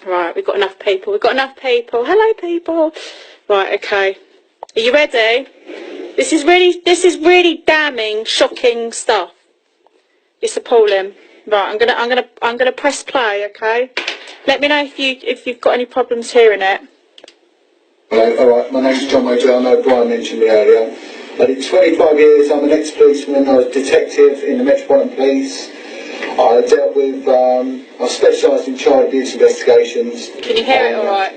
Right, we've got enough people. We've got enough people. Hello, people. Right, okay. Are you ready? This is really damning, shocking stuff. It's appalling. Right, I'm gonna press play. Okay. Let me know if you've got any problems hearing it. Hello, alright, my name's John Major. I know Brian mentioned me earlier. I did 25 years, I'm an ex-policeman, I was a detective in the Metropolitan Police. I dealt with, I specialised in child abuse investigations. Can you hear it alright?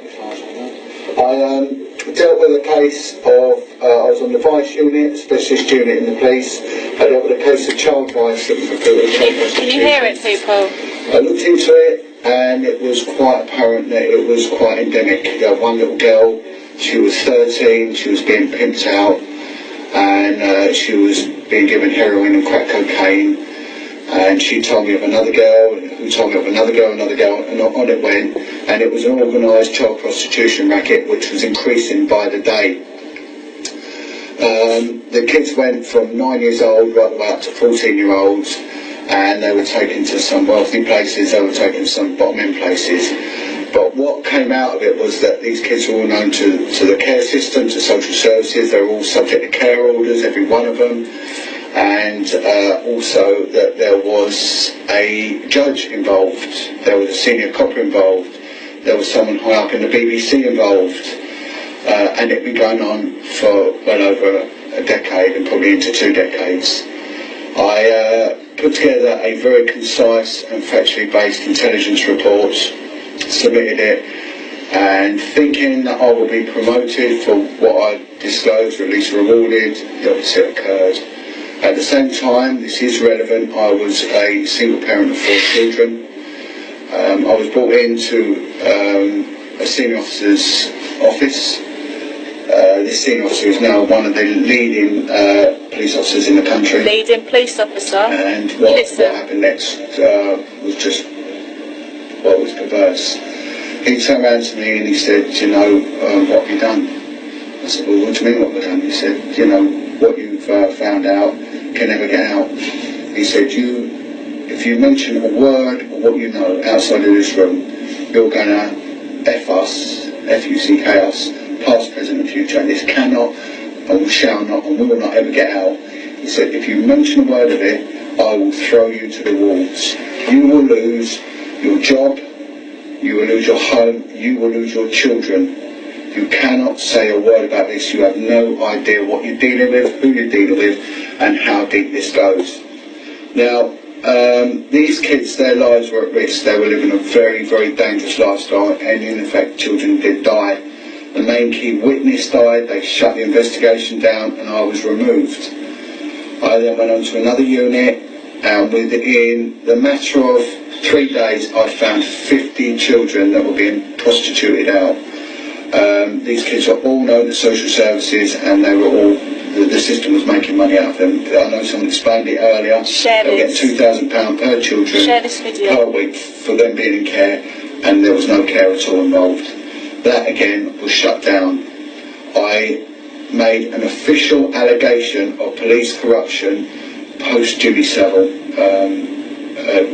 I dealt with a case of, I was on the vice unit, specialist unit in the police. I dealt with a case of child vice that was reported. Can you hear it, people? I looked into it and it was quite apparent that it was quite endemic. You had one little girl, she was 13, she was being pimped out and she was being given heroin and crack cocaine. And she told me of another girl, who told me of another girl, and on it went. And it was an organised child prostitution racket, which was increasing by the day. The kids went from 9 years old right the way up to 14-year-olds, and they were taken to some wealthy places, they were taken to some bottom-end places. But what came out of it was that these kids were all known to the care system, to social services. They were all subject to care orders, every one of them. And also that there was a judge involved, there was a senior copper involved, there was someone high up in the BBC involved, and it had been going on for well over a decade and probably into 2 decades. I put together a very concise and factually based intelligence report, submitted it, and thinking that I would be promoted for what I disclosed, or at least rewarded, the opposite occurred. At the same time, this is relevant, I was a single parent of 4 children. I was brought into a senior officer's office. This senior officer is now one of the leading police officers in the country. Leading police officer? And what happened next was just, well, it was perverse. He turned around to me and he said, you know, what have you done? I said, well, what do you mean what have I done? He said, you know, what you've found out can never get out. He said, if you mention a word or what you know outside of this room, you're going to F us, F-U-C-K us, past, present and future, and this cannot and shall not and will not ever get out. He said, if you mention a word of it, I will throw you to the wolves. You will lose your job, you will lose your home, you will lose your children. You cannot say a word about this. You have no idea what you're dealing with, who you're dealing with, and how deep this goes. Now, these kids, their lives were at risk. They were living a very, very dangerous lifestyle, and in effect, children did die. The main key witness died. They shut the investigation down, and I was removed. I then went on to another unit, and within the matter of 3 days, I found 50 children that were being prostituted out. These kids were all known to social services and they were all, the system was making money out of them. I know someone explained it earlier. They were getting £2,000 per children per week for them being in care, and there was no care at all involved. That again was shut down. I made an official allegation of police corruption post Julie Savile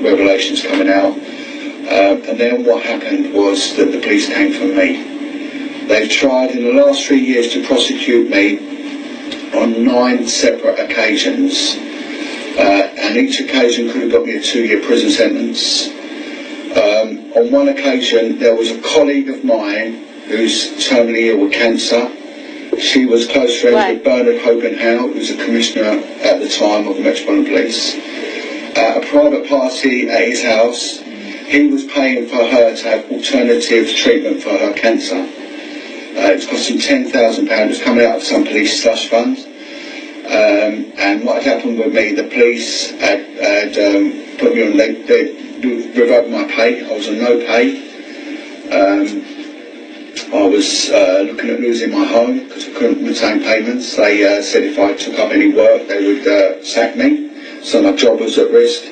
revelations coming out. And then what happened was that the police came for me. They've tried in the last 3 years to prosecute me on 9 separate occasions. And each occasion could have got me a 2-year prison sentence. On one occasion, there was a colleague of mine who's terminally ill with cancer. She was close friends with Bernard Hogan Howe, who was a commissioner at the time of the Metropolitan Police. At a private party at his house, he was paying for her to have alternative treatment for her cancer. It was costing £10,000. It was coming out of some police slush fund. And what had happened with me, the police had put me on, they revoked my pay. I was on no pay. I was looking at losing my home because I couldn't retain payments. They said if I took up any work, they would sack me. So my job was at risk.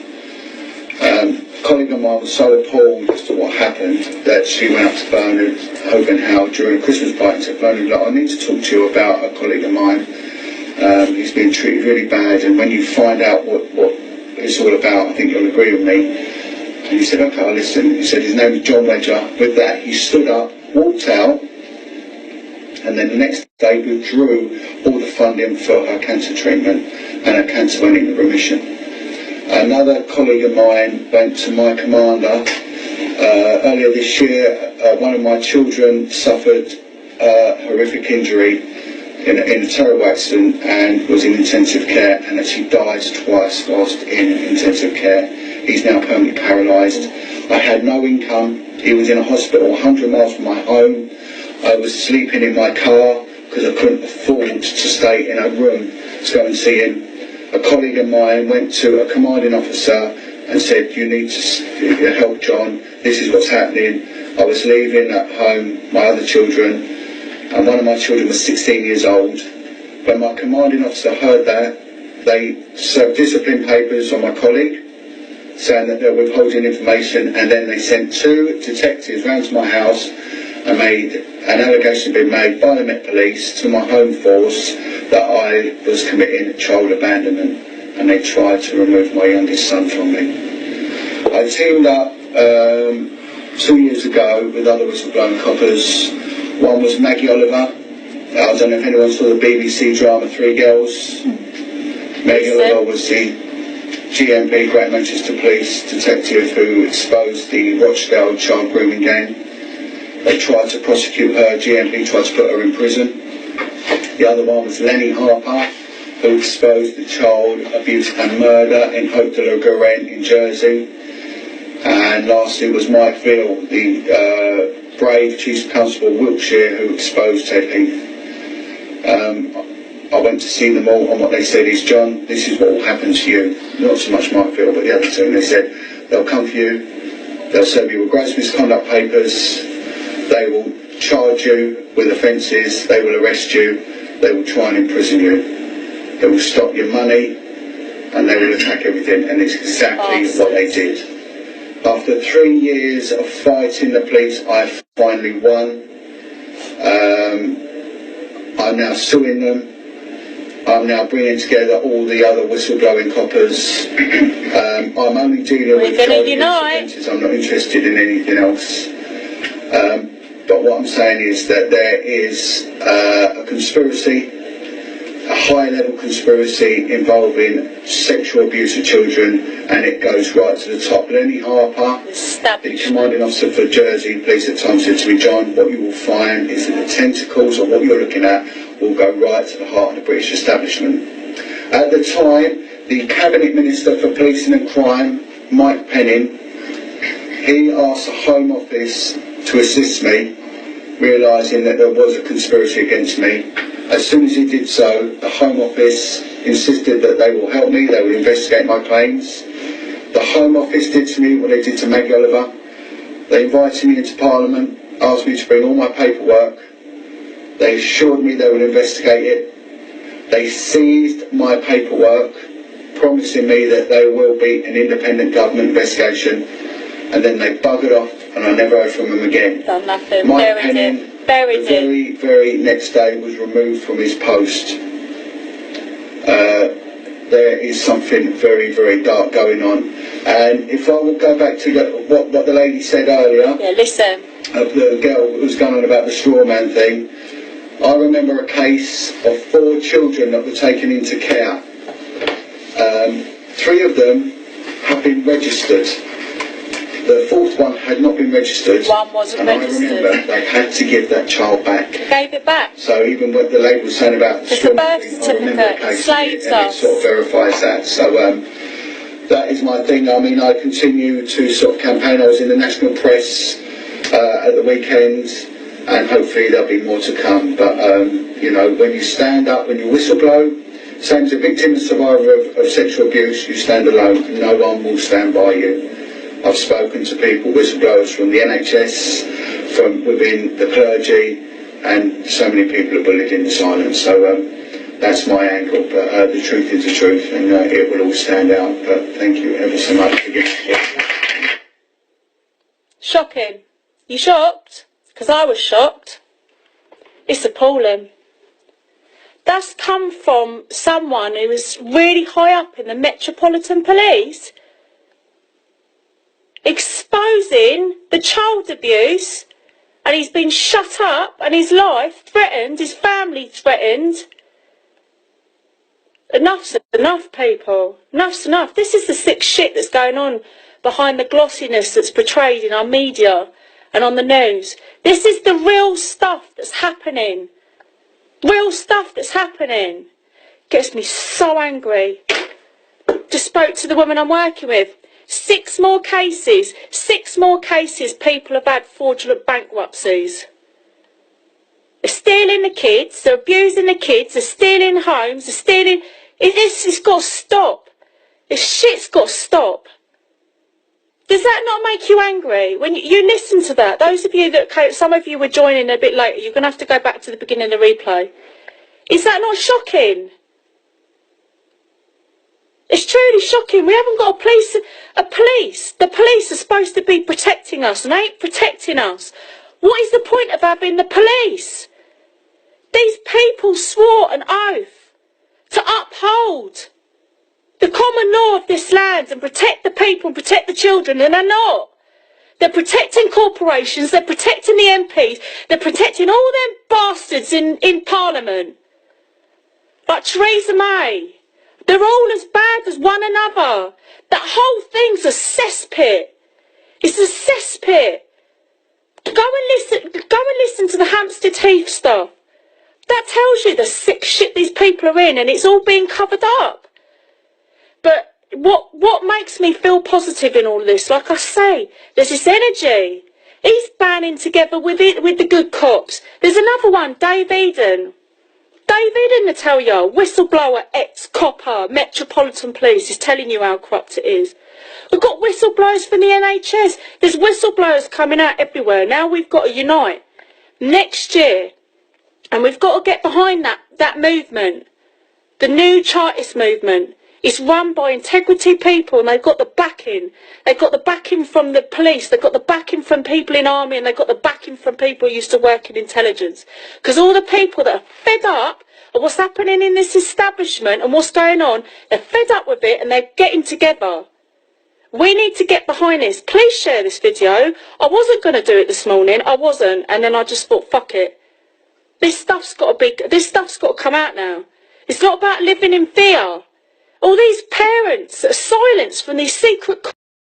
A colleague of mine was so appalled as to what happened that she went up to Bernard Hogan Howe during a Christmas party and said, Bernard, look, I need to talk to you about a colleague of mine. He's been treated really bad, and when you find out what it's all about, I think you'll agree with me. And he said, okay, I'll listen. He said his name was John Wedger. With that, he stood up, walked out, and then the next day withdrew all the funding for her cancer treatment, and her cancer went into remission. Another colleague of mine went to my commander. Earlier this year, one of my children suffered a horrific injury in a terrible accident and was in intensive care, and actually died twice whilst in intensive care. He's now permanently paralysed. I had no income. He was in a hospital 100 miles from my home. I was sleeping in my car because I couldn't afford to stay in a room to go and see him. A colleague of mine went to a commanding officer and said, you need to help John, this is what's happening. I was leaving at home my other children, and one of my children was 16 years old. When my commanding officer heard that, they served discipline papers on my colleague, saying that they're withholding information, and then they sent 2 detectives round to my house and made an allegation being made by the Met Police to my home force that I was committing child abandonment, and they tried to remove my youngest son from me. I teamed up 2 years ago with other whistleblowing coppers. One was Maggie Oliver. I don't know if anyone saw the BBC drama 3 Girls. Maggie Oliver was the GMP, Great Manchester Police detective who exposed the Rochdale child grooming gang. They tried to prosecute her. GMP tried to put her in prison. The other one was Lenny Harper, who exposed the child abuse and murder in Hope de la Garenne in Jersey. And lastly was Mike Veal, the brave Chief Constable of Wiltshire, who exposed Ted Heath. I went to see them all, and what they said is, John, this is what will happen to you. Not so much Mike Veal, but the other 2. They said, they'll come for you, they'll serve you with gross misconduct papers, they will charge you with offences, they will arrest you, they will try and imprison you, they will stop your money, and they will attack everything, and it's exactly what they did. After 3 years of fighting the police, I finally won. I'm now suing them. I'm now bringing together all the other whistleblowing coppers. I'm only dealing with offences. I'm not interested in anything else. But what I'm saying is that there is a conspiracy, a high-level conspiracy involving sexual abuse of children, and it goes right to the top. Lenny Harper, the commanding officer for Jersey Police at the time, said to me, John, what you will find is that the tentacles of what you're looking at will go right to the heart of the British establishment. At the time, the Cabinet Minister for Policing and Crime, Mike Penning, he asked the Home Office to assist me, realising that there was a conspiracy against me. As soon as he did so, the Home Office insisted that they will help me, they will investigate my claims. The Home Office did to me what they did to Maggie Oliver. They invited me into Parliament, asked me to bring all my paperwork. They assured me they would investigate it. They seized my paperwork, promising me that there will be an independent government investigation, and then they buggered off, and I never heard from them again. Done nothing. Mike Penning, the very next day, was removed from his post. There is something very, very dark going on. And if I would go back to what the lady said earlier, listen, of the girl who was going on about the straw man thing, I remember a case of 4 children that were taken into care. 3 of them have been registered. The 4th one had not been registered. One wasn't registered. I remember they had to give that child back. They gave it back. So even what the lady was saying about the straw birth thing, I remember the case, and it sort of verifies that. So that is my thing. I mean, I continue to sort of campaign. I was in the national press at the weekend, and hopefully there'll be more to come. But you know, when you stand up, when you whistleblow, same as a victim and survivor of sexual abuse, you stand alone. No one will stand by you. I've spoken to people, whistleblowers from the NHS, from within the clergy, and so many people are bullied into silence. So that's my angle, but the truth is the truth, and it will all stand out. But thank you ever so much for giving me. Shocking. You shocked? Because I was shocked. It's appalling. That's come from someone who was really high up in the Metropolitan Police. exposing the child abuse, and he's been shut up and his life threatened, his family threatened. Enough's enough, people. Enough's enough. This is the sick shit that's going on behind the glossiness that's portrayed in our media and on the news. This is the real stuff that's happening. Real stuff that's happening. Gets me so angry. Just spoke to the woman I'm working with. 6 more cases. 6 more cases people have had fraudulent bankruptcies. They're stealing the kids. They're abusing the kids. They're stealing homes. They're stealing... It's got to stop. This shit's got to stop. Does that not make you angry? When you listen to that, those of you that... Some of you were joining a bit later. You're going to have to go back to the beginning of the replay. Is that not shocking? It's truly shocking. We haven't got a police. The police are supposed to be protecting us, and they ain't protecting us. What is the point of having the police? These people swore an oath to uphold the common law of this land and protect the people and protect the children, and they're not. They're protecting corporations, they're protecting the MPs, they're protecting all them bastards in Parliament. Like Theresa May. They're all as bad as one another. That whole thing's a cesspit. It's a cesspit. Go and listen to the Hampstead Heath stuff. That tells you the sick shit these people are in, and it's all being covered up. But what makes me feel positive in all this, like I say, there's this energy. He's banding together with the good cops. There's another one, Dave Eden. Dave Eden, I tell you, whistleblower, ex-copper, Metropolitan Police is telling you how corrupt it is. We've got whistleblowers from the NHS. There's whistleblowers coming out everywhere. Now we've got to unite. Next year, and we've got to get behind that movement. The new Chartist movement. It's run by integrity people, and they've got the backing. They've got the backing from the police. They've got the backing from people in army, and they've got the backing from people who used to work in intelligence. Because all the people that are fed up of what's happening in this establishment and what's going on, they're fed up with it, and they're getting together. We need to get behind this. Please share this video. I wasn't going to do it this morning. I wasn't. And then I just thought, fuck it. This stuff's got to come out now. It's not about living in fear. All these parents that are silenced from these secret